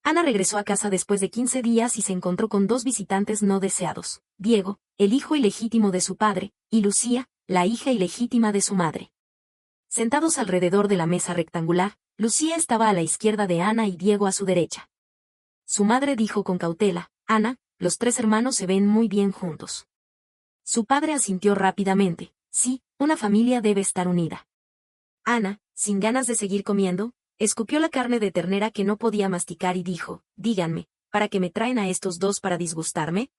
Ana regresó a casa después de 15 días y se encontró con dos visitantes no deseados: Diego, el hijo ilegítimo de su padre, y Lucía, la hija ilegítima de su madre. Sentados alrededor de la mesa rectangular, Lucía estaba a la izquierda de Ana y Diego a su derecha. Su madre dijo con cautela: Ana, los tres hermanos se ven muy bien juntos. Su padre asintió rápidamente: sí, una familia debe estar unida. Ana, sin ganas de seguir comiendo, escupió la carne de ternera que no podía masticar y dijo: díganme, ¿para qué me traen a estos dos para disgustarme?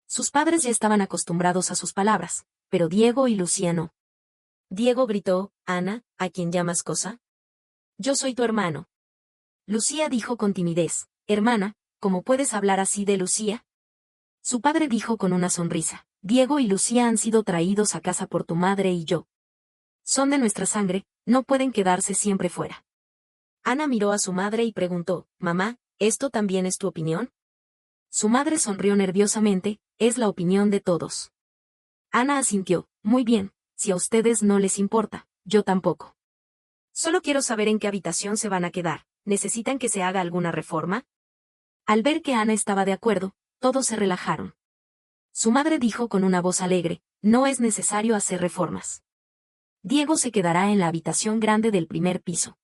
Sus padres ya estaban acostumbrados a sus palabras, pero Diego y Lucía no. Diego gritó: Ana, ¿a quién llamas cosa? Yo soy tu hermano. Lucía dijo con timidez: hermana, ¿cómo puedes hablar así de Lucía? Su padre dijo con una sonrisa: Diego y Lucía han sido traídos a casa por tu madre y yo. Son de nuestra sangre, no pueden quedarse siempre fuera. Ana miró a su madre y preguntó: mamá, ¿esto también es tu opinión? Su madre sonrió nerviosamente: es la opinión de todos. Ana asintió: muy bien, si a ustedes no les importa, yo tampoco. Solo quiero saber en qué habitación se van a quedar. ¿Necesitan que se haga alguna reforma? Al ver que Ana estaba de acuerdo, todos se relajaron. Su madre dijo con una voz alegre: no es necesario hacer reformas. Diego se quedará en la habitación grande del primer piso.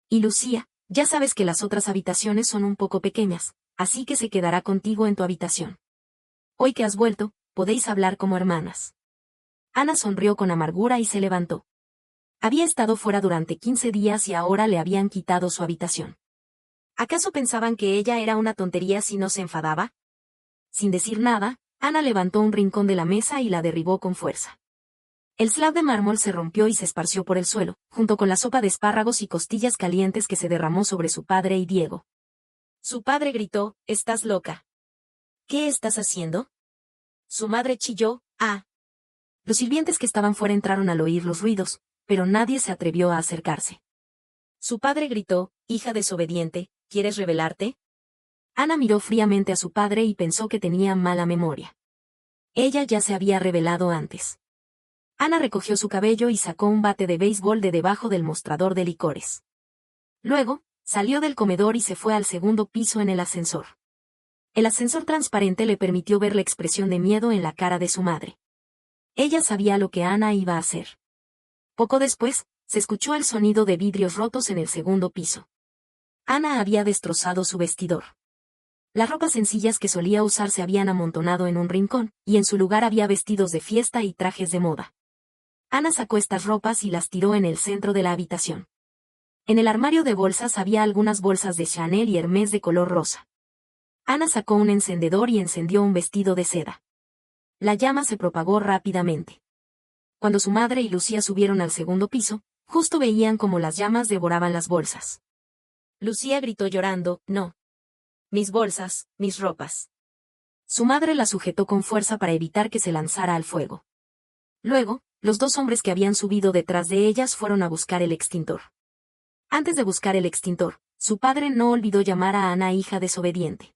Y Lucía, ya sabes que las otras habitaciones son un poco pequeñas, así que se quedará contigo en tu habitación. Hoy que has vuelto, podéis hablar como hermanas. Ana sonrió con amargura y se levantó. Había estado fuera durante 15 días y ahora le habían quitado su habitación. ¿Acaso pensaban que ella era una tontería si no se enfadaba? Sin decir nada, Ana levantó un rincón de la mesa y la derribó con fuerza. El slab de mármol se rompió y se esparció por el suelo, junto con la sopa de espárragos y costillas calientes que se derramó sobre su padre y Diego. Su padre gritó: «¿Estás loca? ¿Qué estás haciendo?». Su madre chilló: «¡Ah!». Los sirvientes que estaban fuera entraron al oír los ruidos, pero nadie se atrevió a acercarse. Su padre gritó: «Hija desobediente, ¿quieres rebelarte?». Ana miró fríamente a su padre y pensó que tenía mala memoria. Ella ya se había rebelado antes. Ana recogió su cabello y sacó un bate de béisbol de debajo del mostrador de licores. Luego, salió del comedor y se fue al segundo piso en el ascensor. El ascensor transparente le permitió ver la expresión de miedo en la cara de su madre. Ella sabía lo que Ana iba a hacer. Poco después, se escuchó el sonido de vidrios rotos en el segundo piso. Ana había destrozado su vestidor. Las ropas sencillas que solía usar se habían amontonado en un rincón, y en su lugar había vestidos de fiesta y trajes de moda. Ana sacó estas ropas y las tiró en el centro de la habitación. En el armario de bolsas había algunas bolsas de Chanel y Hermès de color rosa. Ana sacó un encendedor y encendió un vestido de seda. La llama se propagó rápidamente. Cuando su madre y Lucía subieron al segundo piso, justo veían cómo las llamas devoraban las bolsas. Lucía gritó llorando: «No. Mis bolsas, mis ropas». Su madre la sujetó con fuerza para evitar que se lanzara al fuego. Luego, los dos hombres que habían subido detrás de ellas fueron a buscar el extintor. Antes de buscar el extintor, su padre no olvidó llamar a Ana hija desobediente.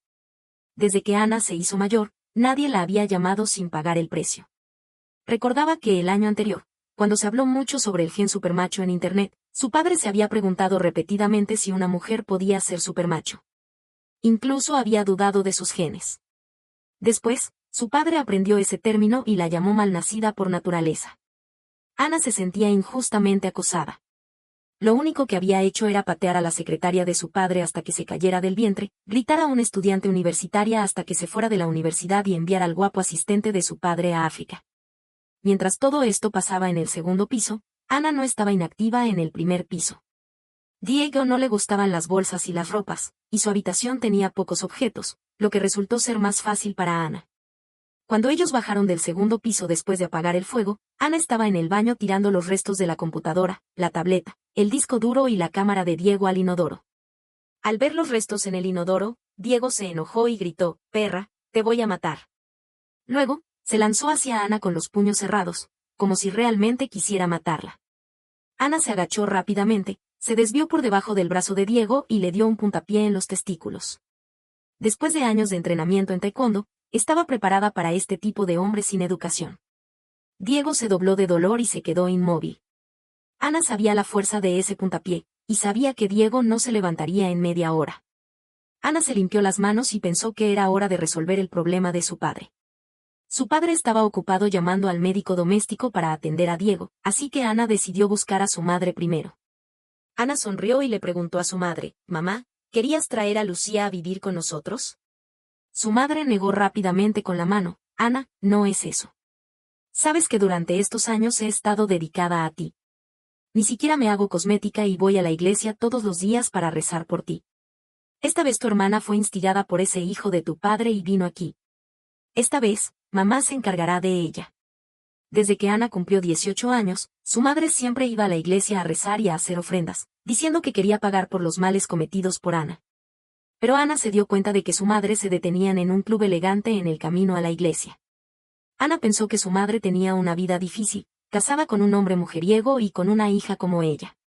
Desde que Ana se hizo mayor, nadie la había llamado sin pagar el precio. Recordaba que el año anterior, cuando se habló mucho sobre el gen supermacho en Internet, su padre se había preguntado repetidamente si una mujer podía ser supermacho. Incluso había dudado de sus genes. Después, su padre aprendió ese término y la llamó malnacida por naturaleza. Ana se sentía injustamente acosada. Lo único que había hecho era patear a la secretaria de su padre hasta que se cayera del vientre, gritar a una estudiante universitaria hasta que se fuera de la universidad y enviar al guapo asistente de su padre a África. Mientras todo esto pasaba en el segundo piso, Ana no estaba inactiva en el primer piso. Diego no le gustaban las bolsas y las ropas, y su habitación tenía pocos objetos, lo que resultó ser más fácil para Ana. Cuando ellos bajaron del segundo piso después de apagar el fuego, Ana estaba en el baño tirando los restos de la computadora, la tableta, el disco duro y la cámara de Diego al inodoro. Al ver los restos en el inodoro, Diego se enojó y gritó: «Perra, te voy a matar». Luego, se lanzó hacia Ana con los puños cerrados, como si realmente quisiera matarla. Ana se agachó rápidamente, se desvió por debajo del brazo de Diego y le dio un puntapié en los testículos. Después de años de entrenamiento en taekwondo, estaba preparada para este tipo de hombre sin educación. Diego se dobló de dolor y se quedó inmóvil. Ana sabía la fuerza de ese puntapié, y sabía que Diego no se levantaría en media hora. Ana se limpió las manos y pensó que era hora de resolver el problema de su padre. Su padre estaba ocupado llamando al médico doméstico para atender a Diego, así que Ana decidió buscar a su madre primero. Ana sonrió y le preguntó a su madre, «Mamá, ¿querías traer a Lucía a vivir con nosotros?» Su madre negó rápidamente con la mano, «Ana, no es eso. Sabes que durante estos años he estado dedicada a ti. Ni siquiera me hago cosmética y voy a la iglesia todos los días para rezar por ti. Esta vez tu hermana fue instigada por ese hijo de tu padre y vino aquí. Esta vez, mamá se encargará de ella». Desde que Ana cumplió 18 años, su madre siempre iba a la iglesia a rezar y a hacer ofrendas, diciendo que quería pagar por los males cometidos por Ana. Pero Ana se dio cuenta de que su madre se detenían en un club elegante en el camino a la iglesia. Ana pensó que su madre tenía una vida difícil, casada con un hombre mujeriego y con una hija como ella.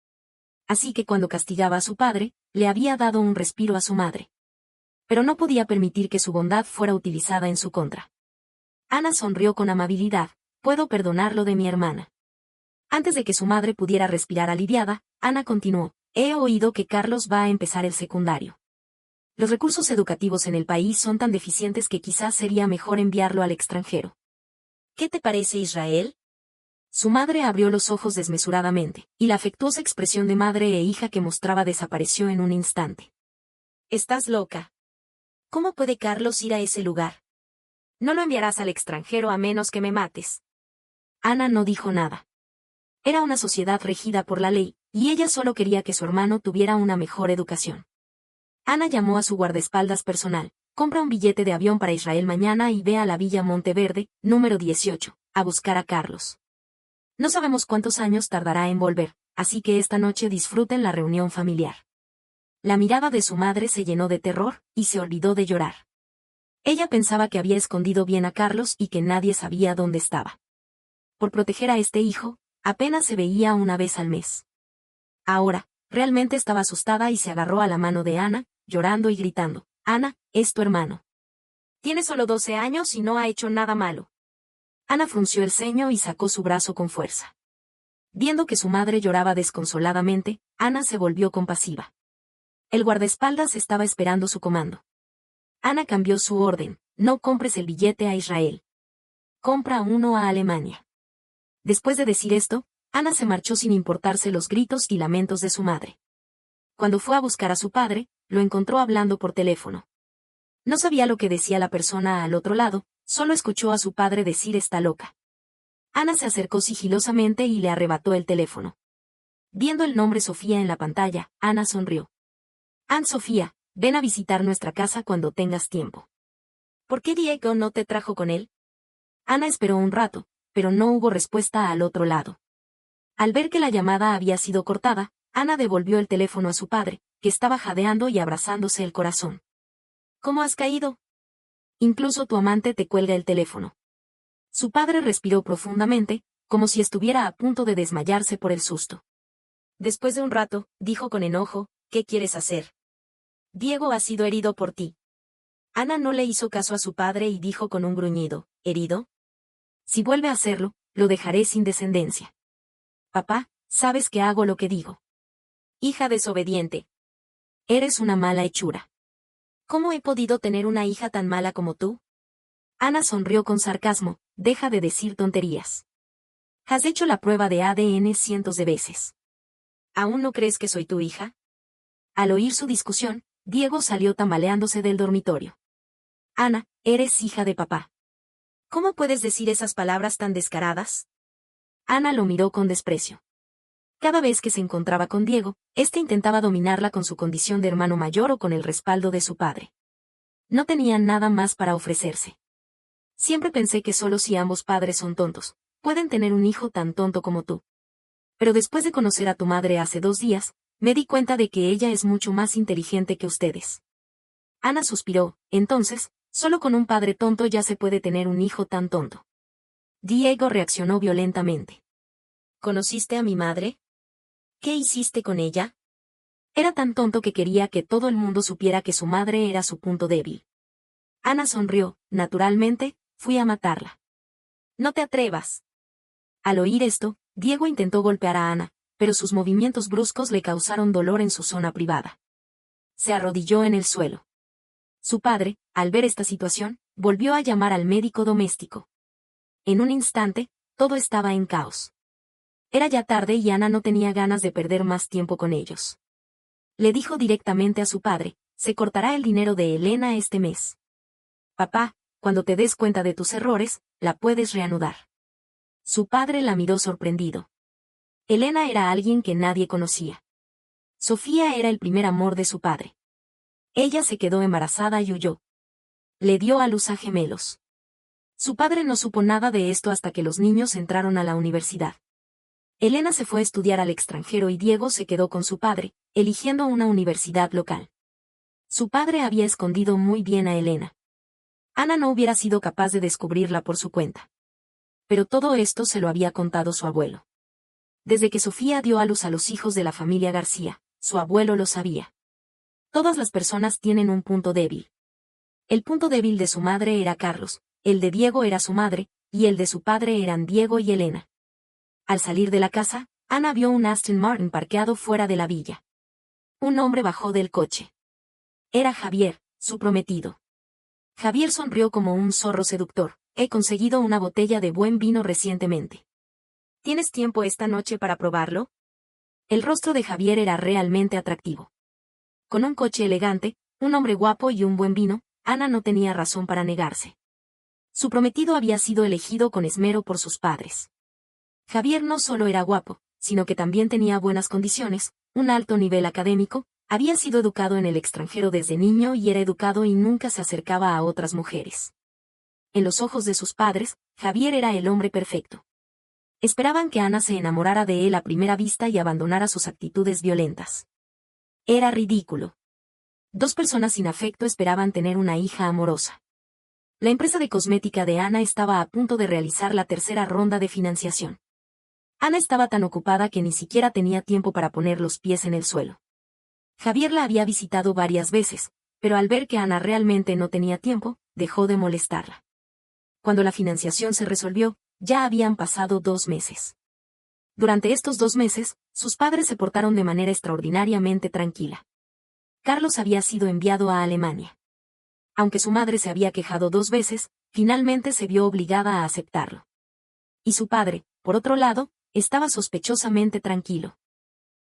Así que cuando castigaba a su padre, le había dado un respiro a su madre. Pero no podía permitir que su bondad fuera utilizada en su contra. Ana sonrió con amabilidad, «Puedo perdonarlo de mi hermana». Antes de que su madre pudiera respirar aliviada, Ana continuó, «He oído que Carlos va a empezar el secundario. Los recursos educativos en el país son tan deficientes que quizás sería mejor enviarlo al extranjero. ¿Qué te parece, Israel?» Su madre abrió los ojos desmesuradamente, y la afectuosa expresión de madre e hija que mostraba desapareció en un instante. «Estás loca. ¿Cómo puede Carlos ir a ese lugar? No lo enviarás al extranjero a menos que me mates». Ana no dijo nada. Era una sociedad regida por la ley, y ella solo quería que su hermano tuviera una mejor educación. Ana llamó a su guardaespaldas personal, «Compra un billete de avión para Israel mañana y ve a la Villa Monteverde, número 18, a buscar a Carlos. No sabemos cuántos años tardará en volver, así que esta noche disfruten la reunión familiar». La mirada de su madre se llenó de terror, y se olvidó de llorar. Ella pensaba que había escondido bien a Carlos y que nadie sabía dónde estaba. Por proteger a este hijo, apenas se veía una vez al mes. Ahora, realmente estaba asustada y se agarró a la mano de Ana, llorando y gritando, «Ana, es tu hermano. Tiene solo 12 años y no ha hecho nada malo». Ana frunció el ceño y sacó su brazo con fuerza. Viendo que su madre lloraba desconsoladamente, Ana se volvió compasiva. El guardaespaldas estaba esperando su comando. Ana cambió su orden, «No compres el billete a Israel. Compra uno a Alemania». Después de decir esto, Ana se marchó sin importarse los gritos y lamentos de su madre. Cuando fue a buscar a su padre, lo encontró hablando por teléfono. No sabía lo que decía la persona al otro lado, solo escuchó a su padre decir «está loca». Ana se acercó sigilosamente y le arrebató el teléfono. Viendo el nombre Sofía en la pantalla, Ana sonrió. «Aunt Sofía, ven a visitar nuestra casa cuando tengas tiempo». «¿Por qué Diego no te trajo con él?» Ana esperó un rato, pero no hubo respuesta al otro lado. Al ver que la llamada había sido cortada, Ana devolvió el teléfono a su padre, que estaba jadeando y abrazándose el corazón. «¿Cómo has caído? Incluso tu amante te cuelga el teléfono». Su padre respiró profundamente, como si estuviera a punto de desmayarse por el susto. Después de un rato, dijo con enojo, «¿Qué quieres hacer? Diego ha sido herido por ti». Ana no le hizo caso a su padre y dijo con un gruñido, «¿Herido? Si vuelve a hacerlo, lo dejaré sin descendencia». «Papá, sabes que hago lo que digo». «Hija desobediente. Eres una mala hechura. ¿Cómo he podido tener una hija tan mala como tú?» Ana sonrió con sarcasmo, «Deja de decir tonterías. Has hecho la prueba de ADN cientos de veces. ¿Aún no crees que soy tu hija?» Al oír su discusión, Diego salió tambaleándose del dormitorio. «Ana, eres hija de papá. ¿Cómo puedes decir esas palabras tan descaradas?» Ana lo miró con desprecio. Cada vez que se encontraba con Diego, éste intentaba dominarla con su condición de hermano mayor o con el respaldo de su padre. No tenía nada más para ofrecerse. «Siempre pensé que solo si ambos padres son tontos, pueden tener un hijo tan tonto como tú. Pero después de conocer a tu madre hace 2 días, me di cuenta de que ella es mucho más inteligente que ustedes». Ana suspiró, «Entonces, solo con un padre tonto ya se puede tener un hijo tan tonto». Diego reaccionó violentamente. «¿Conociste a mi madre? ¿Qué hiciste con ella? Era tan tonto que quería que todo el mundo supiera que su madre era su punto débil». Ana sonrió, «Naturalmente, fui a matarla». «No te atrevas». Al oír esto, Diego intentó golpear a Ana, pero sus movimientos bruscos le causaron dolor en su zona privada. Se arrodilló en el suelo. Su padre, al ver esta situación, volvió a llamar al médico doméstico. En un instante, todo estaba en caos. Era ya tarde y Ana no tenía ganas de perder más tiempo con ellos. Le dijo directamente a su padre: se cortará el dinero de Elena este mes. Papá, cuando te des cuenta de tus errores, la puedes reanudar. Su padre la miró sorprendido. Elena era alguien que nadie conocía. Sofía era el primer amor de su padre. Ella se quedó embarazada y huyó. Le dio a luz a gemelos. Su padre no supo nada de esto hasta que los niños entraron a la universidad. Elena se fue a estudiar al extranjero y Diego se quedó con su padre, eligiendo una universidad local. Su padre había escondido muy bien a Elena. Ana no hubiera sido capaz de descubrirla por su cuenta. Pero todo esto se lo había contado su abuelo. Desde que Sofía dio a luz a los hijos de la familia García, su abuelo lo sabía. Todas las personas tienen un punto débil. El punto débil de su madre era Carlos, el de Diego era su madre, y el de su padre eran Diego y Elena. Al salir de la casa, Ana vio un Aston Martin parqueado fuera de la villa. Un hombre bajó del coche. Era Javier, su prometido. Javier sonrió como un zorro seductor: he conseguido una botella de buen vino recientemente. ¿Tienes tiempo esta noche para probarlo? El rostro de Javier era realmente atractivo. Con un coche elegante, un hombre guapo y un buen vino, Ana no tenía razón para negarse. Su prometido había sido elegido con esmero por sus padres. Javier no solo era guapo, sino que también tenía buenas condiciones, un alto nivel académico, había sido educado en el extranjero desde niño y era educado y nunca se acercaba a otras mujeres. En los ojos de sus padres, Javier era el hombre perfecto. Esperaban que Ana se enamorara de él a primera vista y abandonara sus actitudes violentas. Era ridículo. Dos personas sin afecto esperaban tener una hija amorosa. La empresa de cosmética de Ana estaba a punto de realizar la tercera ronda de financiación. Ana estaba tan ocupada que ni siquiera tenía tiempo para poner los pies en el suelo. Javier la había visitado varias veces, pero al ver que Ana realmente no tenía tiempo, dejó de molestarla. Cuando la financiación se resolvió, ya habían pasado 2 meses. Durante estos 2 meses, sus padres se portaron de manera extraordinariamente tranquila. Carlos había sido enviado a Alemania. Aunque su madre se había quejado 2 veces, finalmente se vio obligada a aceptarlo. Y su padre, por otro lado, estaba sospechosamente tranquilo.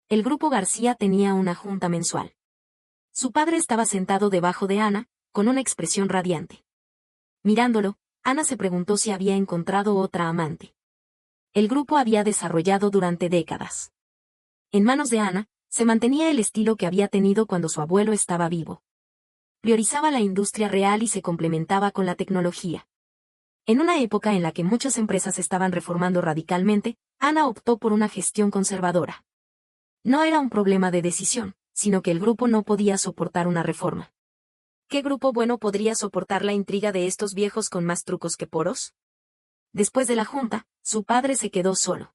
El grupo García tenía una junta mensual. Su padre estaba sentado debajo de Ana, con una expresión radiante. Mirándolo, Ana se preguntó si había encontrado otra amante. El grupo había desarrollado durante décadas. En manos de Ana, se mantenía el estilo que había tenido cuando su abuelo estaba vivo. Priorizaba la industria real y se complementaba con la tecnología. En una época en la que muchas empresas estaban reformando radicalmente, Ana optó por una gestión conservadora. No era un problema de decisión, sino que el grupo no podía soportar una reforma. ¿Qué grupo bueno podría soportar la intriga de estos viejos con más trucos que poros? Después de la junta, su padre se quedó solo.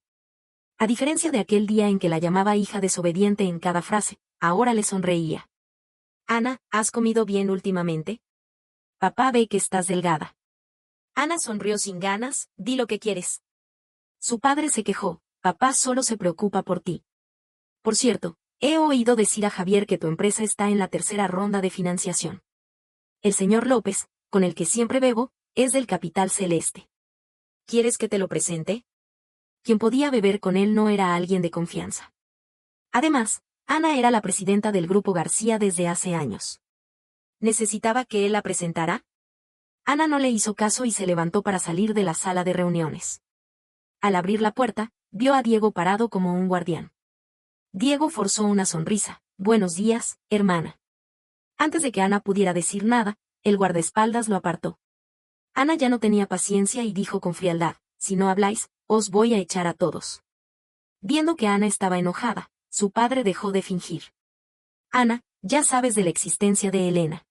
A diferencia de aquel día en que la llamaba hija desobediente en cada frase, ahora le sonreía. Ana, ¿has comido bien últimamente? Papá ve que estás delgada. Ana sonrió sin ganas: di lo que quieres. Su padre se quejó: papá solo se preocupa por ti. Por cierto, he oído decir a Javier que tu empresa está en la tercera ronda de financiación. El señor López, con el que siempre bebo, es del capital celeste. ¿Quieres que te lo presente? Quien podía beber con él no era alguien de confianza. Además, Ana era la presidenta del grupo García desde hace años. ¿Necesitaba que él la presentara? Ana no le hizo caso y se levantó para salir de la sala de reuniones. Al abrir la puerta, vio a Diego parado como un guardián. Diego forzó una sonrisa: buenos días, hermana. Antes de que Ana pudiera decir nada, el guardaespaldas lo apartó. Ana ya no tenía paciencia y dijo con frialdad: si no habláis, os voy a echar a todos. Viendo que Ana estaba enojada, su padre dejó de fingir. Ana, ya sabes de la existencia de Elena.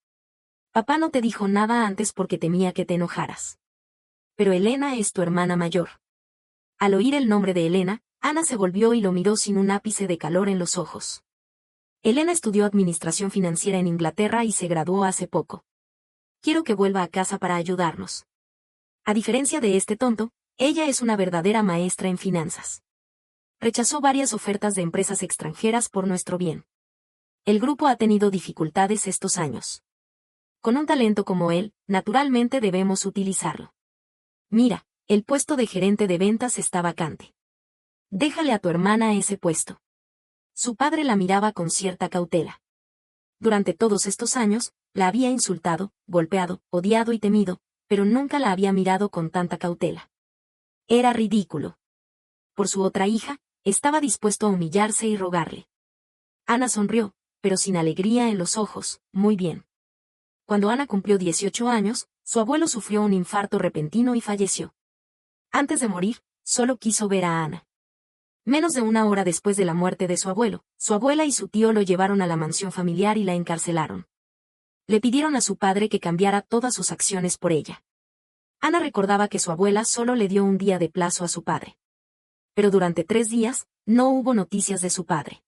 Papá no te dijo nada antes porque temía que te enojaras. Pero Elena es tu hermana mayor. Al oír el nombre de Elena, Ana se volvió y lo miró sin un ápice de calor en los ojos. Elena estudió administración financiera en Inglaterra y se graduó hace poco. Quiero que vuelva a casa para ayudarnos. A diferencia de este tonto, ella es una verdadera maestra en finanzas. Rechazó varias ofertas de empresas extranjeras por nuestro bien. El grupo ha tenido dificultades estos años. Con un talento como él, naturalmente debemos utilizarlo. Mira, el puesto de gerente de ventas está vacante. Déjale a tu hermana ese puesto. Su padre la miraba con cierta cautela. Durante todos estos años, la había insultado, golpeado, odiado y temido, pero nunca la había mirado con tanta cautela. Era ridículo. Por su otra hija, estaba dispuesto a humillarse y rogarle. Ana sonrió, pero sin alegría en los ojos. Muy bien. Cuando Ana cumplió 18 años, su abuelo sufrió un infarto repentino y falleció. Antes de morir, solo quiso ver a Ana. Menos de una hora después de la muerte de su abuelo, su abuela y su tío lo llevaron a la mansión familiar y la encarcelaron. Le pidieron a su padre que cambiara todas sus acciones por ella. Ana recordaba que su abuela solo le dio un día de plazo a su padre. Pero durante 3 días, no hubo noticias de su padre.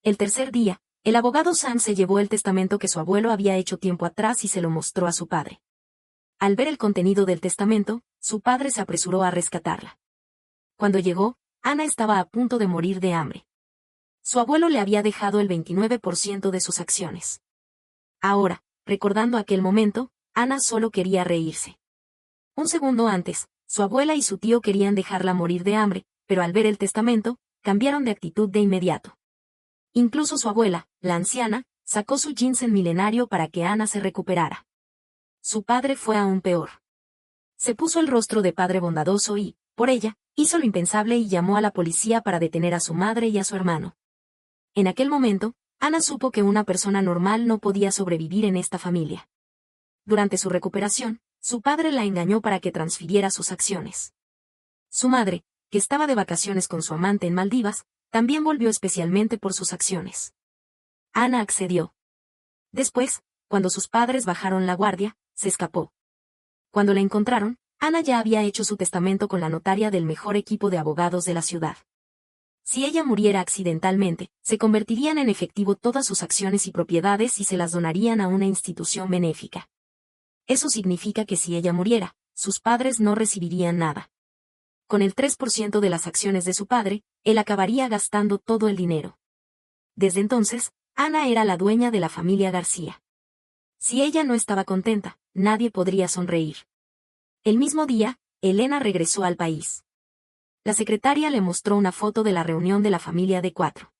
El tercer día, el abogado Sam se llevó el testamento que su abuelo había hecho tiempo atrás y se lo mostró a su padre. Al ver el contenido del testamento, su padre se apresuró a rescatarla. Cuando llegó, Ana estaba a punto de morir de hambre. Su abuelo le había dejado el 29% de sus acciones. Ahora, recordando aquel momento, Ana solo quería reírse. Un segundo antes, su abuela y su tío querían dejarla morir de hambre, pero al ver el testamento, cambiaron de actitud de inmediato. Incluso su abuela, la anciana, sacó su ginseng milenario para que Ana se recuperara. Su padre fue aún peor. Se puso el rostro de padre bondadoso y, por ella, hizo lo impensable y llamó a la policía para detener a su madre y a su hermano. En aquel momento, Ana supo que una persona normal no podía sobrevivir en esta familia. Durante su recuperación, su padre la engañó para que transfiriera sus acciones. Su madre, que estaba de vacaciones con su amante en Maldivas, también volvió especialmente por sus acciones. Ana accedió. Después, cuando sus padres bajaron la guardia, se escapó. Cuando la encontraron, Ana ya había hecho su testamento con la notaria del mejor equipo de abogados de la ciudad. Si ella muriera accidentalmente, se convertirían en efectivo todas sus acciones y propiedades y se las donarían a una institución benéfica. Eso significa que si ella muriera, sus padres no recibirían nada. Con el 3% de las acciones de su padre, él acabaría gastando todo el dinero. Desde entonces, Ana era la dueña de la familia García. Si ella no estaba contenta, nadie podría sonreír. El mismo día, Elena regresó al país. La secretaria le mostró una foto de la reunión de la familia de 4.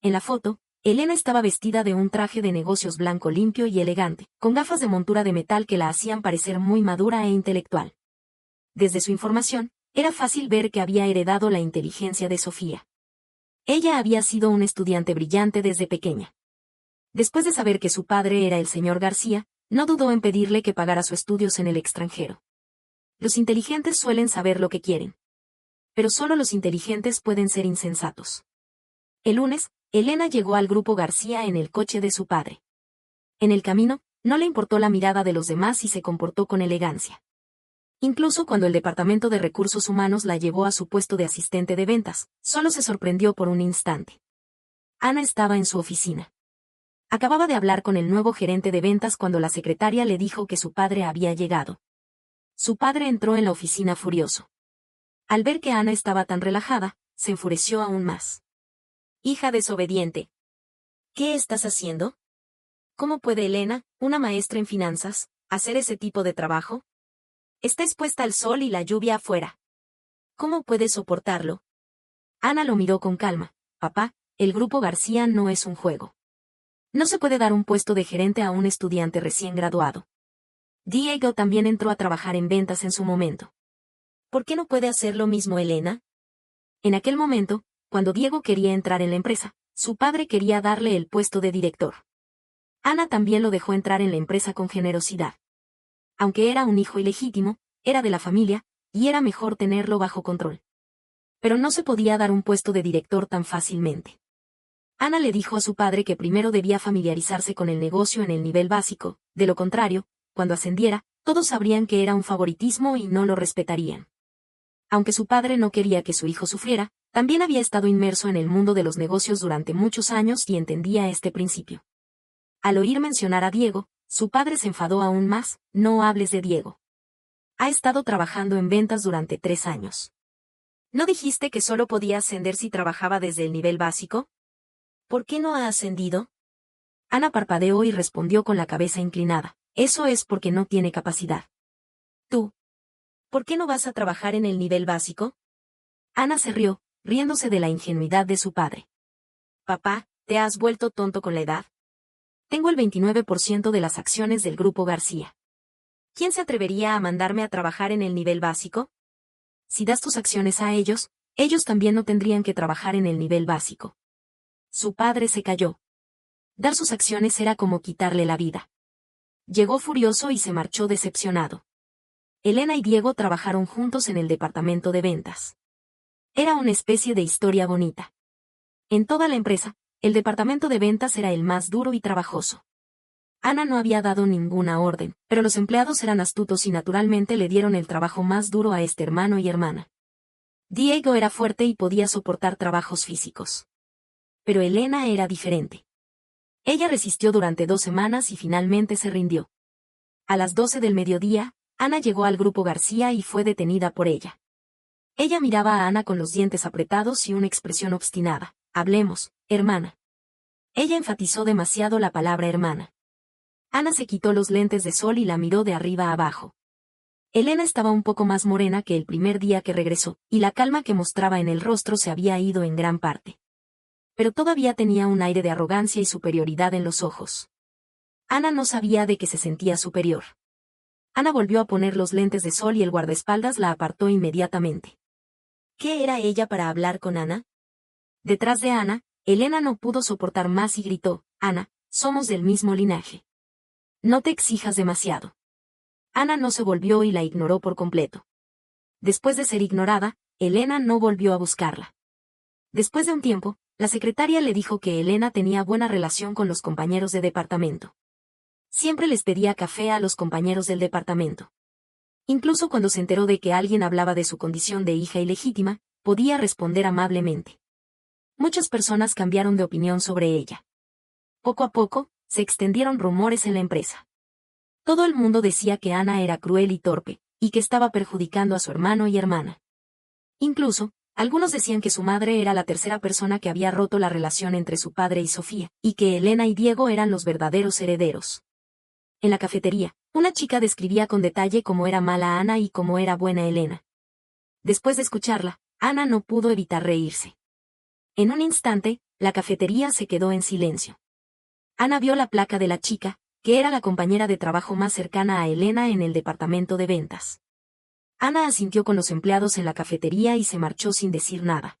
En la foto, Elena estaba vestida de un traje de negocios blanco limpio y elegante, con gafas de montura de metal que la hacían parecer muy madura e intelectual. Desde su información, era fácil ver que había heredado la inteligencia de Sofía. Ella había sido un estudiante brillante desde pequeña. Después de saber que su padre era el señor García, no dudó en pedirle que pagara sus estudios en el extranjero. Los inteligentes suelen saber lo que quieren. Pero solo los inteligentes pueden ser insensatos. El lunes, Elena llegó al grupo García en el coche de su padre. En el camino, no le importó la mirada de los demás y se comportó con elegancia. Incluso cuando el Departamento de Recursos Humanos la llevó a su puesto de asistente de ventas, solo se sorprendió por un instante. Ana estaba en su oficina. Acababa de hablar con el nuevo gerente de ventas cuando la secretaria le dijo que su padre había llegado. Su padre entró en la oficina furioso. Al ver que Ana estaba tan relajada, se enfureció aún más. Hija desobediente. ¿Qué estás haciendo? ¿Cómo puede Elena, una maestra en finanzas, hacer ese tipo de trabajo? Está expuesta al sol y la lluvia afuera. ¿Cómo puedes soportarlo? Ana lo miró con calma. Papá, el grupo García no es un juego. No se puede dar un puesto de gerente a un estudiante recién graduado. Diego también entró a trabajar en ventas en su momento. ¿Por qué no puede hacer lo mismo Elena? En aquel momento, cuando Diego quería entrar en la empresa, su padre quería darle el puesto de director. Ana también lo dejó entrar en la empresa con generosidad. Aunque era un hijo ilegítimo, era de la familia, y era mejor tenerlo bajo control. Pero no se podía dar un puesto de director tan fácilmente. Ana le dijo a su padre que primero debía familiarizarse con el negocio en el nivel básico, de lo contrario, cuando ascendiera, todos sabrían que era un favoritismo y no lo respetarían. Aunque su padre no quería que su hijo sufriera, también había estado inmerso en el mundo de los negocios durante muchos años y entendía este principio. Al oír mencionar a Diego, su padre se enfadó aún más. No hables de Diego. Ha estado trabajando en ventas durante 3 años. ¿No dijiste que solo podía ascender si trabajaba desde el nivel básico? ¿Por qué no ha ascendido? Ana parpadeó y respondió con la cabeza inclinada. Eso es porque no tiene capacidad. Tú, ¿por qué no vas a trabajar en el nivel básico? Ana se rió, riéndose de la ingenuidad de su padre. Papá, ¿te has vuelto tonto con la edad? Tengo el 29% de las acciones del Grupo García. ¿Quién se atrevería a mandarme a trabajar en el nivel básico? Si das tus acciones a ellos, ellos también no tendrían que trabajar en el nivel básico. Su padre se calló. Dar sus acciones era como quitarle la vida. Llegó furioso y se marchó decepcionado. Elena y Diego trabajaron juntos en el departamento de ventas. Era una especie de historia bonita. En toda la empresa, el departamento de ventas era el más duro y trabajoso. Ana no había dado ninguna orden, pero los empleados eran astutos y naturalmente le dieron el trabajo más duro a este hermano y hermana. Diego era fuerte y podía soportar trabajos físicos. Pero Elena era diferente. Ella resistió durante 2 semanas y finalmente se rindió. A las 12 del mediodía, Ana llegó al Grupo García y fue detenida por ella. Ella miraba a Ana con los dientes apretados y una expresión obstinada. Hablemos, hermana. Ella enfatizó demasiado la palabra hermana. Ana se quitó los lentes de sol y la miró de arriba a abajo. Elena estaba un poco más morena que el primer día que regresó, y la calma que mostraba en el rostro se había ido en gran parte. Pero todavía tenía un aire de arrogancia y superioridad en los ojos. Ana no sabía de qué se sentía superior. Ana volvió a poner los lentes de sol y el guardaespaldas la apartó inmediatamente. ¿Qué era ella para hablar con Ana? Detrás de Ana, Elena no pudo soportar más y gritó, Ana, somos del mismo linaje. No te exijas demasiado. Ana no se volvió y la ignoró por completo. Después de ser ignorada, Elena no volvió a buscarla. Después de un tiempo, la secretaria le dijo que Elena tenía buena relación con los compañeros de departamento. Siempre les pedía café a los compañeros del departamento. Incluso cuando se enteró de que alguien hablaba de su condición de hija ilegítima, podía responder amablemente. Muchas personas cambiaron de opinión sobre ella. Poco a poco, se extendieron rumores en la empresa. Todo el mundo decía que Ana era cruel y torpe, y que estaba perjudicando a su hermano y hermana. Incluso, algunos decían que su madre era la tercera persona que había roto la relación entre su padre y Sofía, y que Elena y Diego eran los verdaderos herederos. En la cafetería, una chica describía con detalle cómo era mala Ana y cómo era buena Elena. Después de escucharla, Ana no pudo evitar reírse. En un instante, la cafetería se quedó en silencio. Ana vio la placa de la chica, que era la compañera de trabajo más cercana a Elena en el departamento de ventas. Ana asintió con los empleados en la cafetería y se marchó sin decir nada.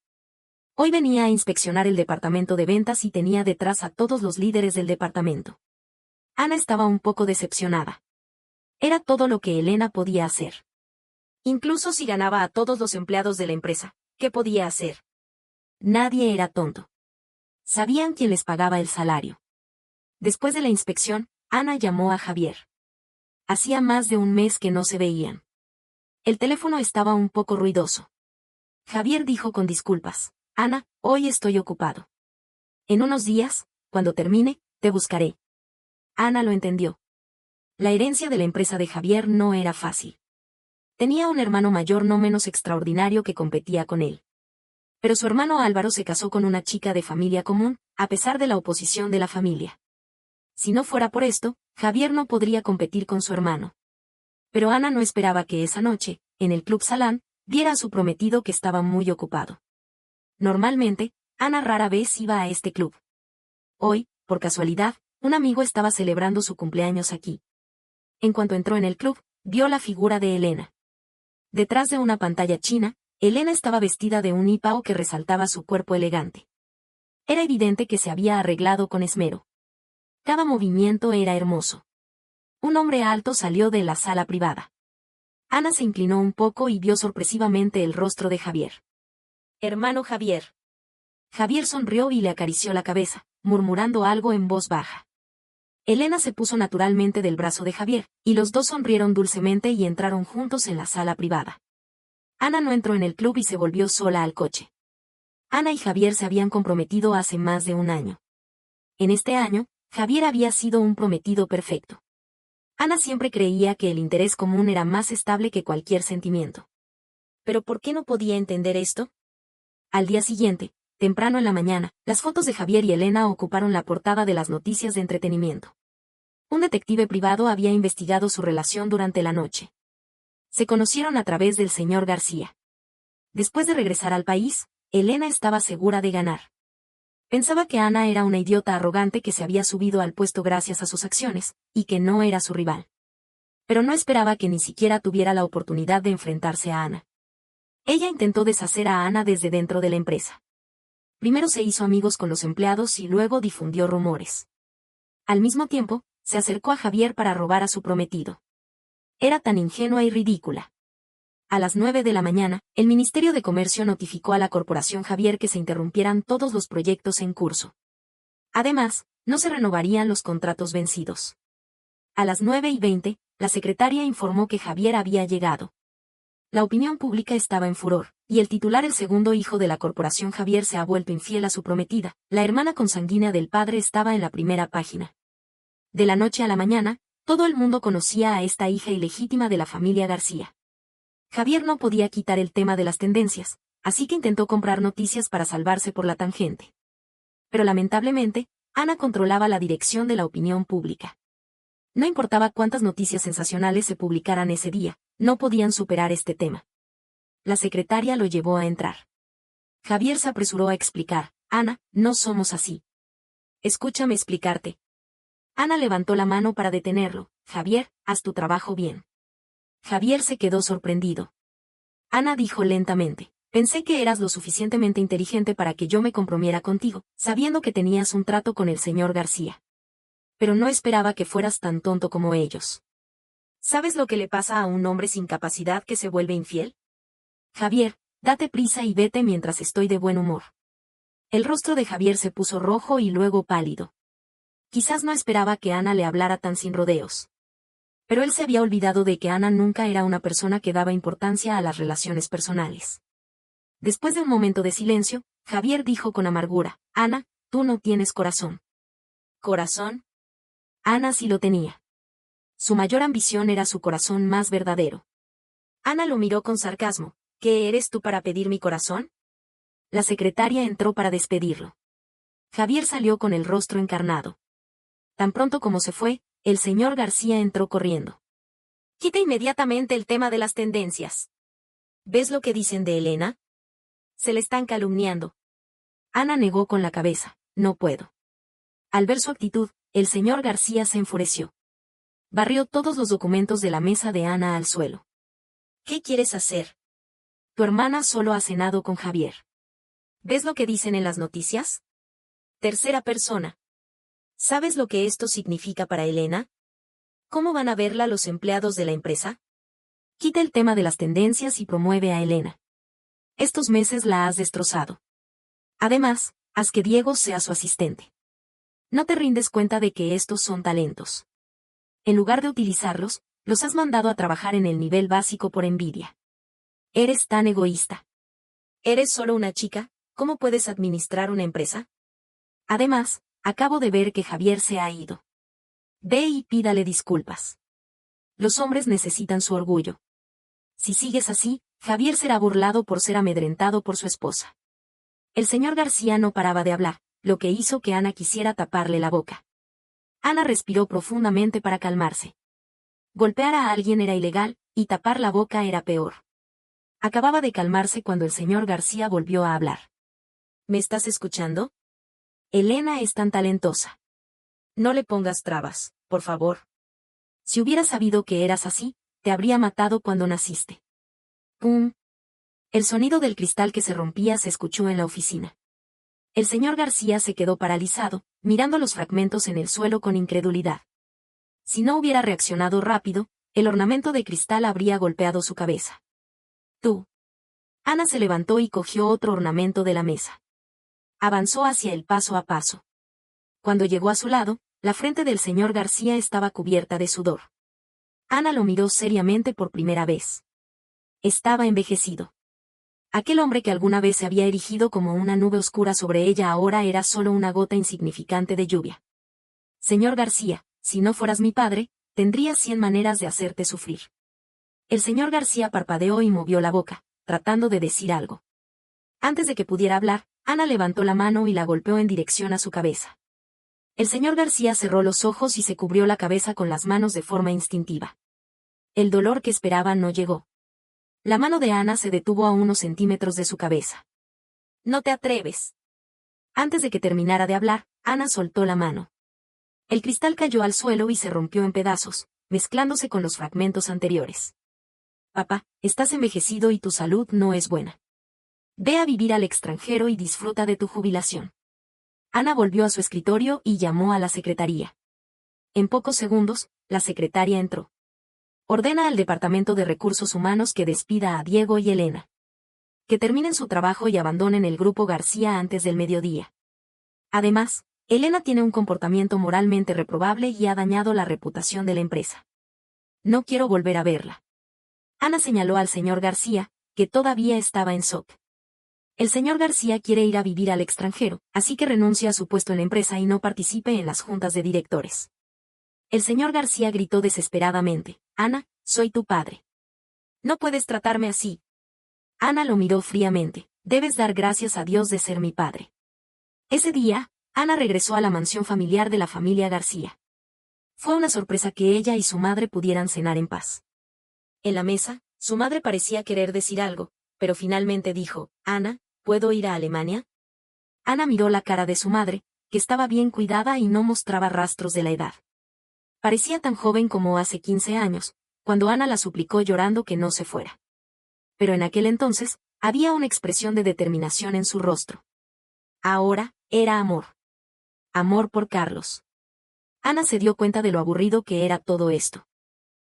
Hoy venía a inspeccionar el departamento de ventas y tenía detrás a todos los líderes del departamento. Ana estaba un poco decepcionada. Era todo lo que Elena podía hacer. Incluso si ganaba a todos los empleados de la empresa, ¿qué podía hacer? Nadie era tonto. Sabían quién les pagaba el salario. Después de la inspección, Ana llamó a Javier. Hacía más de un mes que no se veían. El teléfono estaba un poco ruidoso. Javier dijo con disculpas, Ana, hoy estoy ocupado. En unos días, cuando termine, te buscaré. Ana lo entendió. La herencia de la empresa de Javier no era fácil. Tenía un hermano mayor no menos extraordinario que competía con él. Pero su hermano Álvaro se casó con una chica de familia común, a pesar de la oposición de la familia. Si no fuera por esto, Javier no podría competir con su hermano. Pero Ana no esperaba que esa noche, en el Club Salán, viera a su prometido que estaba muy ocupado. Normalmente, Ana rara vez iba a este club. Hoy, por casualidad, un amigo estaba celebrando su cumpleaños aquí. En cuanto entró en el club, vio la figura de Elena. Detrás de una pantalla china, Elena estaba vestida de un hipao que resaltaba su cuerpo elegante. Era evidente que se había arreglado con esmero. Cada movimiento era hermoso. Un hombre alto salió de la sala privada. Ana se inclinó un poco y vio sorpresivamente el rostro de Javier. Hermano Javier. Javier sonrió y le acarició la cabeza, murmurando algo en voz baja. Elena se puso naturalmente del brazo de Javier, y los dos sonrieron dulcemente y entraron juntos en la sala privada. Ana no entró en el club y se volvió sola al coche. Ana y Javier se habían comprometido hace más de un año. En este año, Javier había sido un prometido perfecto. Ana siempre creía que el interés común era más estable que cualquier sentimiento. ¿Pero por qué no podía entender esto? Al día siguiente, temprano en la mañana, las fotos de Javier y Elena ocuparon la portada de las noticias de entretenimiento. Un detective privado había investigado su relación durante la noche. Se conocieron a través del señor García. Después de regresar al país, Elena estaba segura de ganar. Pensaba que Ana era una idiota arrogante que se había subido al puesto gracias a sus acciones, y que no era su rival. Pero no esperaba que ni siquiera tuviera la oportunidad de enfrentarse a Ana. Ella intentó deshacer a Ana desde dentro de la empresa. Primero se hizo amigos con los empleados y luego difundió rumores. Al mismo tiempo, se acercó a Javier para robar a su prometido. Era tan ingenua y ridícula. A las 9 de la mañana, el Ministerio de Comercio notificó a la Corporación Javier que se interrumpieran todos los proyectos en curso. Además, no se renovarían los contratos vencidos. A las 9:20, la secretaria informó que Javier había llegado. La opinión pública estaba en furor, y el titular, el segundo hijo de la Corporación Javier, se ha vuelto infiel a su prometida. La hermana consanguínea del padre estaba en la primera página. De la noche a la mañana, todo el mundo conocía a esta hija ilegítima de la familia García. Javier no podía quitar el tema de las tendencias, así que intentó comprar noticias para salvarse por la tangente. Pero lamentablemente, Ana controlaba la dirección de la opinión pública. No importaba cuántas noticias sensacionales se publicaran ese día, no podían superar este tema. La secretaria lo llevó a entrar. Javier se apresuró a explicar: Ana, no somos así. Escúchame explicarte. Ana levantó la mano para detenerlo. Javier, haz tu trabajo bien. Javier se quedó sorprendido. Ana dijo lentamente: pensé que eras lo suficientemente inteligente para que yo me compromiera contigo, sabiendo que tenías un trato con el señor García. Pero no esperaba que fueras tan tonto como ellos. ¿Sabes lo que le pasa a un hombre sin capacidad que se vuelve infiel? Javier, date prisa y vete mientras estoy de buen humor. El rostro de Javier se puso rojo y luego pálido. Quizás no esperaba que Ana le hablara tan sin rodeos. Pero él se había olvidado de que Ana nunca era una persona que daba importancia a las relaciones personales. Después de un momento de silencio, Javier dijo con amargura: Ana, tú no tienes corazón. ¿Corazón? Ana sí lo tenía. Su mayor ambición era su corazón más verdadero. Ana lo miró con sarcasmo: ¿qué eres tú para pedir mi corazón? La secretaria entró para despedirlo. Javier salió con el rostro encarnado. Tan pronto como se fue, el señor García entró corriendo. Quita inmediatamente el tema de las tendencias. ¿Ves lo que dicen de Elena? Se le están calumniando. Ana negó con la cabeza: no puedo. Al ver su actitud, el señor García se enfureció. Barrió todos los documentos de la mesa de Ana al suelo. ¿Qué quieres hacer? Tu hermana solo ha cenado con Javier. ¿Ves lo que dicen en las noticias? Tercera persona. ¿Sabes lo que esto significa para Elena? ¿Cómo van a verla los empleados de la empresa? Quita el tema de las tendencias y promueve a Elena. Estos meses la has destrozado. Además, haz que Diego sea su asistente. No te rindes cuenta de que estos son talentos. En lugar de utilizarlos, los has mandado a trabajar en el nivel básico por envidia. Eres tan egoísta. Eres solo una chica, ¿cómo puedes administrar una empresa? Además, acabo de ver que Javier se ha ido. Ve y pídale disculpas. Los hombres necesitan su orgullo. Si sigues así, Javier será burlado por ser amedrentado por su esposa. El señor García no paraba de hablar, lo que hizo que Ana quisiera taparle la boca. Ana respiró profundamente para calmarse. Golpear a alguien era ilegal, y tapar la boca era peor. Acababa de calmarse cuando el señor García volvió a hablar. ¿Me estás escuchando? Elena es tan talentosa. No le pongas trabas, por favor. Si hubiera sabido que eras así, te habría matado cuando naciste. ¡Pum! El sonido del cristal que se rompía se escuchó en la oficina. El señor García se quedó paralizado, mirando los fragmentos en el suelo con incredulidad. Si no hubiera reaccionado rápido, el ornamento de cristal habría golpeado su cabeza. Tú. Ana se levantó y cogió otro ornamento de la mesa. Avanzó hacia él paso a paso. Cuando llegó a su lado, la frente del señor García estaba cubierta de sudor. Ana lo miró seriamente por primera vez. Estaba envejecido. Aquel hombre que alguna vez se había erigido como una nube oscura sobre ella ahora era solo una gota insignificante de lluvia. Señor García, si no fueras mi padre, tendría 100 maneras de hacerte sufrir. El señor García parpadeó y movió la boca, tratando de decir algo. Antes de que pudiera hablar, Ana levantó la mano y la golpeó en dirección a su cabeza. El señor García cerró los ojos y se cubrió la cabeza con las manos de forma instintiva. El dolor que esperaba no llegó. La mano de Ana se detuvo a unos centímetros de su cabeza. «No te atreves». Antes de que terminara de hablar, Ana soltó la mano. El cristal cayó al suelo y se rompió en pedazos, mezclándose con los fragmentos anteriores. «Papá, estás envejecido y tu salud no es buena. Ve a vivir al extranjero y disfruta de tu jubilación». Ana volvió a su escritorio y llamó a la secretaría. En pocos segundos, la secretaria entró. «Ordena al Departamento de Recursos Humanos que despida a Diego y Elena. Que terminen su trabajo y abandonen el grupo García antes del mediodía. Además, Elena tiene un comportamiento moralmente reprobable y ha dañado la reputación de la empresa. No quiero volver a verla». Ana señaló al señor García, que todavía estaba en shock. El señor García quiere ir a vivir al extranjero, así que renuncia a su puesto en la empresa y no participe en las juntas de directores. El señor García gritó desesperadamente: «Ana, soy tu padre. No puedes tratarme así». Ana lo miró fríamente. «Debes dar gracias a Dios de ser mi padre». Ese día, Ana regresó a la mansión familiar de la familia García. Fue una sorpresa que ella y su madre pudieran cenar en paz. En la mesa, su madre parecía querer decir algo, pero finalmente dijo: «Ana, ¿puedo ir a Alemania?». Ana miró la cara de su madre, que estaba bien cuidada y no mostraba rastros de la edad. Parecía tan joven como hace 15 años, cuando Ana la suplicó llorando que no se fuera. Pero en aquel entonces, había una expresión de determinación en su rostro. Ahora, era amor. Amor por Carlos. Ana se dio cuenta de lo aburrido que era todo esto.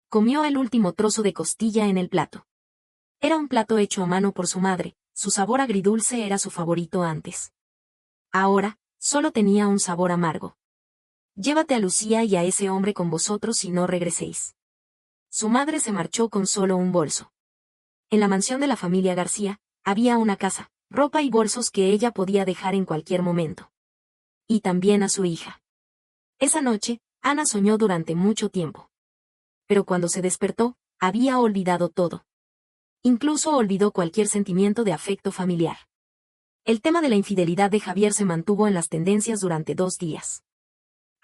Comió el último trozo de costilla en el plato. Era un plato hecho a mano por su madre, su sabor agridulce era su favorito antes. Ahora, solo tenía un sabor amargo. «Llévate a Lucía y a ese hombre con vosotros y no regreséis». Su madre se marchó con solo un bolso. En la mansión de la familia García, había una casa, ropa y bolsos que ella podía dejar en cualquier momento. Y también a su hija. Esa noche, Ana soñó durante mucho tiempo. Pero cuando se despertó, había olvidado todo. Incluso olvidó cualquier sentimiento de afecto familiar. El tema de la infidelidad de Javier se mantuvo en las tendencias durante 2 días.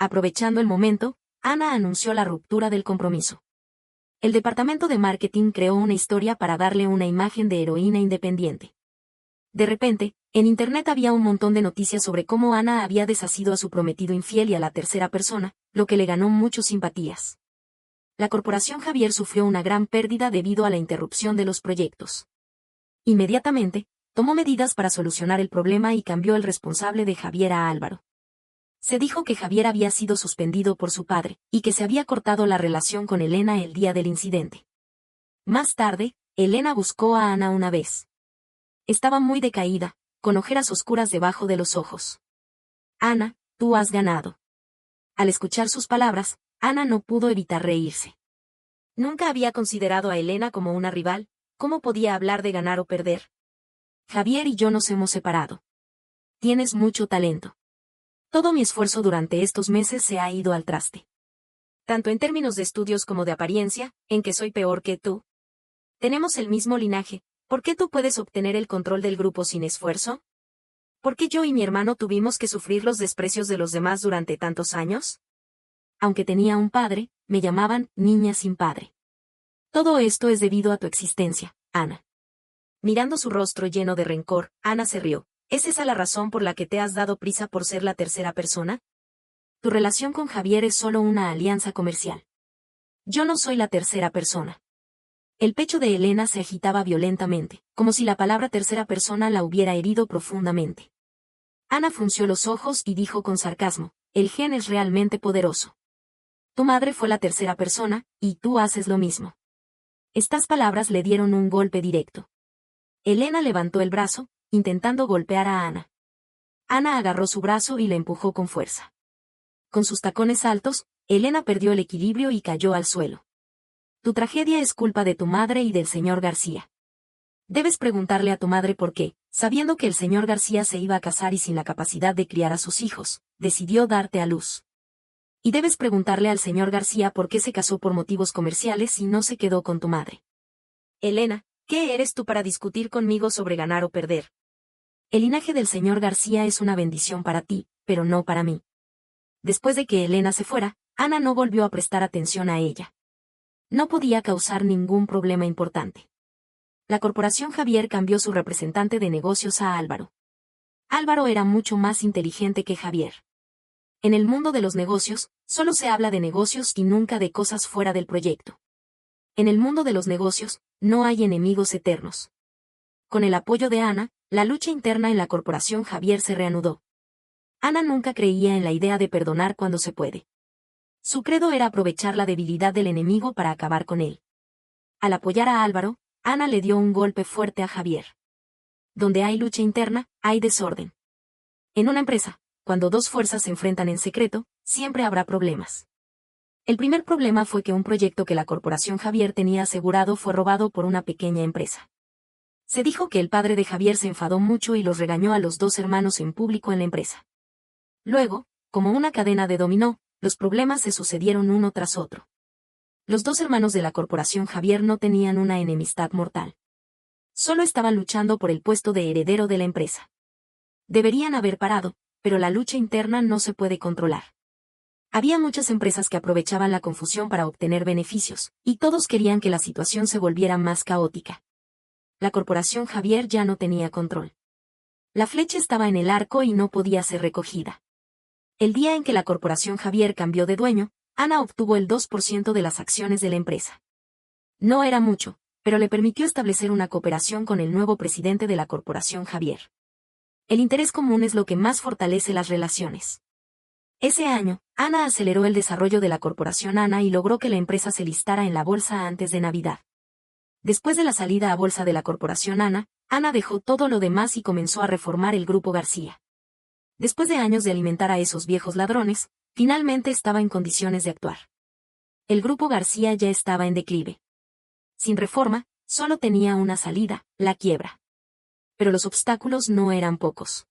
Aprovechando el momento, Ana anunció la ruptura del compromiso. El departamento de marketing creó una historia para darle una imagen de heroína independiente. De repente, en Internet había un montón de noticias sobre cómo Ana había desasido a su prometido infiel y a la tercera persona, lo que le ganó muchas simpatías. La corporación Javier sufrió una gran pérdida debido a la interrupción de los proyectos. Inmediatamente, tomó medidas para solucionar el problema y cambió el responsable de Javier a Álvaro. Se dijo que Javier había sido suspendido por su padre, y que se había cortado la relación con Elena el día del incidente. Más tarde, Elena buscó a Ana una vez. Estaba muy decaída, con ojeras oscuras debajo de los ojos. «Ana, tú has ganado». Al escuchar sus palabras, Ana no pudo evitar reírse. Nunca había considerado a Elena como una rival, ¿cómo podía hablar de ganar o perder? «Javier y yo nos hemos separado. Tienes mucho talento. Todo mi esfuerzo durante estos meses se ha ido al traste. Tanto en términos de estudios como de apariencia, en que soy peor que tú. Tenemos el mismo linaje, ¿por qué tú puedes obtener el control del grupo sin esfuerzo? ¿Por qué yo y mi hermano tuvimos que sufrir los desprecios de los demás durante tantos años? Aunque tenía un padre, me llamaban niña sin padre. Todo esto es debido a tu existencia, Ana». Mirando su rostro lleno de rencor, Ana se rió. ¿Es esa la razón por la que te has dado prisa por ser la tercera persona? Tu relación con Javier es solo una alianza comercial. Yo no soy la tercera persona. El pecho de Elena se agitaba violentamente, como si la palabra tercera persona la hubiera herido profundamente. Ana frunció los ojos y dijo con sarcasmo: «El gen es realmente poderoso. Tu madre fue la tercera persona, y tú haces lo mismo». Estas palabras le dieron un golpe directo. Elena levantó el brazo, intentando golpear a Ana. Ana agarró su brazo y la empujó con fuerza. Con sus tacones altos, Elena perdió el equilibrio y cayó al suelo. Tu tragedia es culpa de tu madre y del señor García. Debes preguntarle a tu madre por qué, sabiendo que el señor García se iba a casar y sin la capacidad de criar a sus hijos, decidió darte a luz. Y debes preguntarle al señor García por qué se casó por motivos comerciales y no se quedó con tu madre. Elena, ¿qué eres tú para discutir conmigo sobre ganar o perder? El linaje del señor García es una bendición para ti, pero no para mí. Después de que Elena se fuera, Ana no volvió a prestar atención a ella. No podía causar ningún problema importante. La corporación Javier cambió su representante de negocios a Álvaro. Álvaro era mucho más inteligente que Javier. En el mundo de los negocios, solo se habla de negocios y nunca de cosas fuera del proyecto. En el mundo de los negocios, no hay enemigos eternos. Con el apoyo de Ana, la lucha interna en la corporación Javier se reanudó. Ana nunca creía en la idea de perdonar cuando se puede. Su credo era aprovechar la debilidad del enemigo para acabar con él. Al apoyar a Álvaro, Ana le dio un golpe fuerte a Javier. Donde hay lucha interna, hay desorden. En una empresa, cuando dos fuerzas se enfrentan en secreto, siempre habrá problemas. El primer problema fue que un proyecto que la corporación Javier tenía asegurado fue robado por una pequeña empresa. Se dijo que el padre de Javier se enfadó mucho y los regañó a los dos hermanos en público en la empresa. Luego, como una cadena de dominó, los problemas se sucedieron uno tras otro. Los dos hermanos de la corporación Javier no tenían una enemistad mortal. Solo estaban luchando por el puesto de heredero de la empresa. Deberían haber parado, pero la lucha interna no se puede controlar. Había muchas empresas que aprovechaban la confusión para obtener beneficios, y todos querían que la situación se volviera más caótica. La corporación Javier ya no tenía control. La flecha estaba en el arco y no podía ser recogida. El día en que la corporación Javier cambió de dueño, Ana obtuvo el 2% de las acciones de la empresa. No era mucho, pero le permitió establecer una cooperación con el nuevo presidente de la corporación Javier. El interés común es lo que más fortalece las relaciones. Ese año, Ana aceleró el desarrollo de la corporación Ana y logró que la empresa se listara en la bolsa antes de Navidad. Después de la salida a bolsa de la corporación Ana, Ana dejó todo lo demás y comenzó a reformar el Grupo García. Después de años de alimentar a esos viejos ladrones, finalmente estaba en condiciones de actuar. El Grupo García ya estaba en declive. Sin reforma, solo tenía una salida, la quiebra. Pero los obstáculos no eran pocos.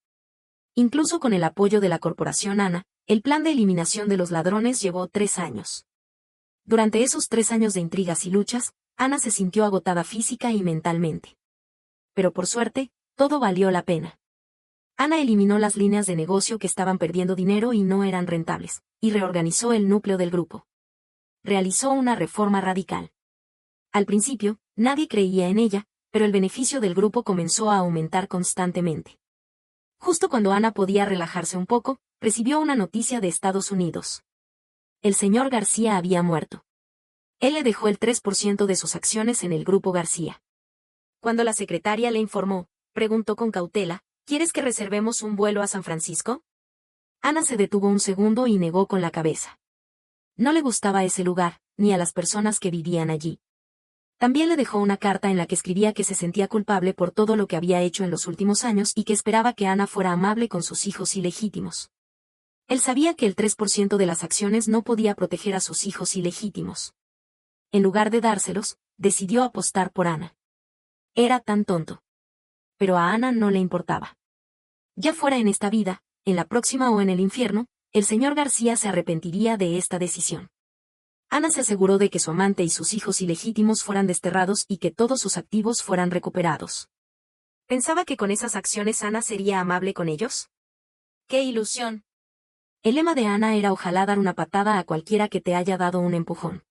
Incluso con el apoyo de la corporación Ana, el plan de eliminación de los ladrones llevó 3 años. Durante esos 3 años de intrigas y luchas, Ana se sintió agotada física y mentalmente. Pero por suerte, todo valió la pena. Ana eliminó las líneas de negocio que estaban perdiendo dinero y no eran rentables, y reorganizó el núcleo del grupo. Realizó una reforma radical. Al principio, nadie creía en ella, pero el beneficio del grupo comenzó a aumentar constantemente. Justo cuando Ana podía relajarse un poco, recibió una noticia de Estados Unidos. El señor García había muerto. Él le dejó el 3% de sus acciones en el Grupo García. Cuando la secretaria le informó, preguntó con cautela, ¿quieres que reservemos un vuelo a San Francisco? Ana se detuvo un segundo y negó con la cabeza. No le gustaba ese lugar, ni a las personas que vivían allí. También le dejó una carta en la que escribía que se sentía culpable por todo lo que había hecho en los últimos años y que esperaba que Ana fuera amable con sus hijos ilegítimos. Él sabía que el 3% de las acciones no podía proteger a sus hijos ilegítimos. En lugar de dárselos, decidió apostar por Ana. Era tan tonto. Pero a Ana no le importaba. Ya fuera en esta vida, en la próxima o en el infierno, el señor García se arrepentiría de esta decisión. Ana se aseguró de que su amante y sus hijos ilegítimos fueran desterrados y que todos sus activos fueran recuperados. ¿Pensaba que con esas acciones Ana sería amable con ellos? ¡Qué ilusión! El lema de Ana era ojalá dar una patada a cualquiera que te haya dado un empujón.